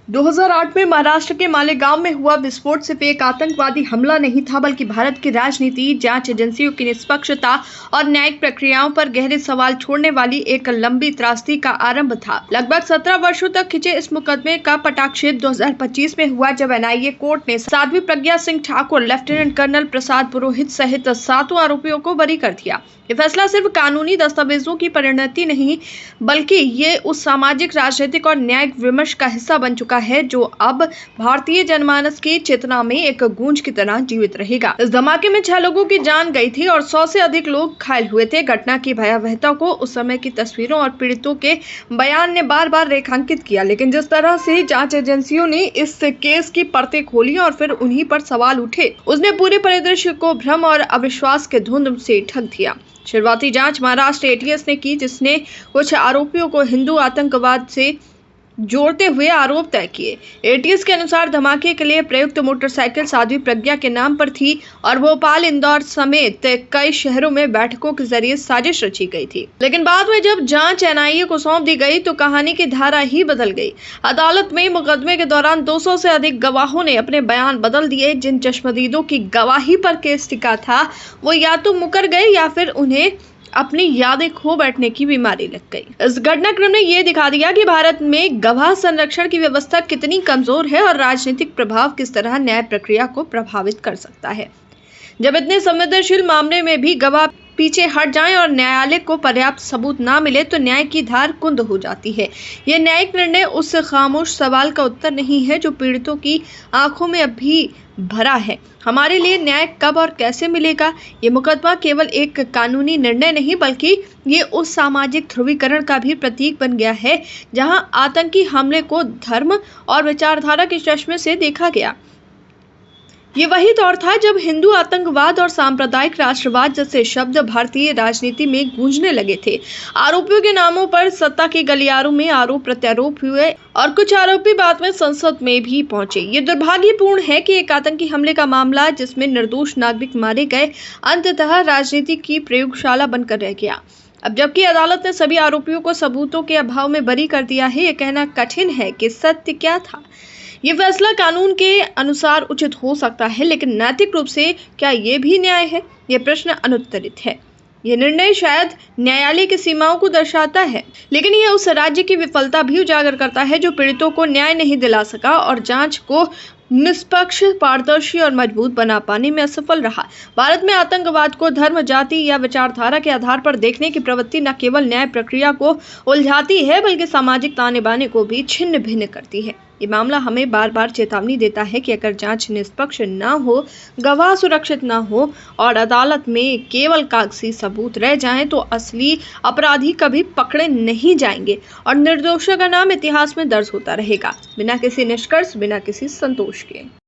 2008 में महाराष्ट्र के मालेगांव में हुआ विस्फोट सिर्फ एक आतंकवादी हमला नहीं था, बल्कि भारत की राजनीति, जांच एजेंसियों की निष्पक्षता और न्यायिक प्रक्रियाओं पर गहरे सवाल छोड़ने वाली एक लंबी त्रासदी का आरंभ था। लगभग 17 वर्षों तक खिंचे इस मुकदमे का पटाक्षेप 2025 में हुआ, जब एनआईए कोर्ट ने साध्वी प्रज्ञा सिंह ठाकुर, लेफ्टिनेंट कर्नल प्रसाद पुरोहित सहित 7 आरोपियों को बरी कर दिया। ये फैसला सिर्फ कानूनी दस्तावेजों की परिणति नहीं, बल्कि ये उस सामाजिक, राजनीतिक और न्यायिक विमर्श का हिस्सा बन चुका है जो अब भारतीय जनमानस की चेतना में एक गूंज की तरह जीवित रहेगा। इस धमाके में 6 लोगों की जान गई थी और 100 से अधिक लोग घायल हुए थे। घटना की भयावहता को उस समय की तस्वीरों और पीड़ितों के बयान ने बार बार रेखांकित किया, लेकिन जिस तरह से जांच एजेंसियों ने इस केस की परतें खोली और फिर उन्हीं पर सवाल उठे, उसने पूरे परिदृश्य को भ्रम और अविश्वास के धुंध से ढक दिया। शुरुआती जांच महाराष्ट्र एटीएस ने की, जिसने कुछ आरोपियों को हिंदू आतंकवाद से जोड़ते हुए आरोप तय किए। एटीएस के अनुसार धमाके के लिए प्रयुक्त मोटरसाइकिल साध्वी प्रज्ञा के नाम पर थी और भोपाल, इंदौर समेत कई शहरों में बैठकों के जरिए साजिश रची गई थी। लेकिन बाद में जब जांच एनआईए को सौंप दी गई तो कहानी की धारा ही बदल गई। अदालत में मुकदमे के दौरान 200 से अधिक गवाहों ने अपने बयान बदल दिए। जिन चश्मदीदों की गवाही पर केस टिका था, वो या तो मुकर गए या फिर उन्हें अपनी यादें खो बैठने की बीमारी लग गई। इस घटनाक्रम ने यह दिखा दिया कि भारत में गवाह संरक्षण की व्यवस्था कितनी कमजोर है और राजनीतिक प्रभाव किस तरह न्याय प्रक्रिया को प्रभावित कर सकता है। जब इतने संवेदनशील मामले में भी गवाह पीछे हट जाएं और न्यायालय को पर्याप्त सबूत ना मिले तो न्याय की धार कुंद हो जाती है। यह न्यायिक निर्णय उस खामोश सवाल का उत्तर नहीं है जो पीड़ितों की आंखों में अभी भरा है, हमारे लिए न्याय कब और कैसे मिलेगा। ये मुकदमा केवल एक कानूनी निर्णय नहीं, बल्कि ये उस सामाजिक ध्रुवीकरण का भी प्रतीक बन गया है जहां आतंकी हमले को धर्म और विचारधारा के चश्मे से देखा गया। ये वही दौर था जब हिंदू आतंकवाद और सांप्रदायिक राष्ट्रवाद जैसे शब्द भारतीय राजनीति में गूंजने लगे थे। आरोपियों के नामों पर सत्ता के गलियारों में आरोप प्रत्यारोप हुए और कुछ आरोपी बाद में संसद में भी पहुंचे। ये दुर्भाग्यपूर्ण है कि एक आतंकी हमले का मामला जिसमें निर्दोष नागरिक मारे गए, अंततः राजनीति की प्रयोगशाला बनकर रह गया। अब जबकि अदालत ने सभी आरोपियों को सबूतों के अभाव में बरी कर दिया है, ये कहना कठिन है कि सत्य क्या था। ये फैसला कानून के अनुसार उचित हो सकता है, लेकिन नैतिक रूप से क्या ये भी न्याय है? ये प्रश्न अनुत्तरित है। ये निर्णय शायद न्यायालय की सीमाओं को दर्शाता है, लेकिन यह उस राज्य की विफलता भी उजागर करता है जो पीड़ितों को न्याय नहीं दिला सका और जांच को निष्पक्ष, पारदर्शी और मजबूत बना पाने में असफल रहा। भारत में आतंकवाद को धर्म, जाति या विचारधारा के आधार पर देखने की प्रवृत्ति न केवल न्याय प्रक्रिया को उलझाती है, बल्कि सामाजिक ताने बाने को भी छिन्न भिन्न करती है। ये मामला हमें बार बार चेतावनी देता है कि अगर जांच निष्पक्ष न हो, गवाह सुरक्षित न हो और अदालत में केवल कागजी सबूत रह जाएं, तो असली अपराधी कभी पकड़े नहीं जाएंगे और निर्दोषों का नाम इतिहास में दर्ज होता रहेगा, बिना किसी निष्कर्ष, बिना किसी संतोष के।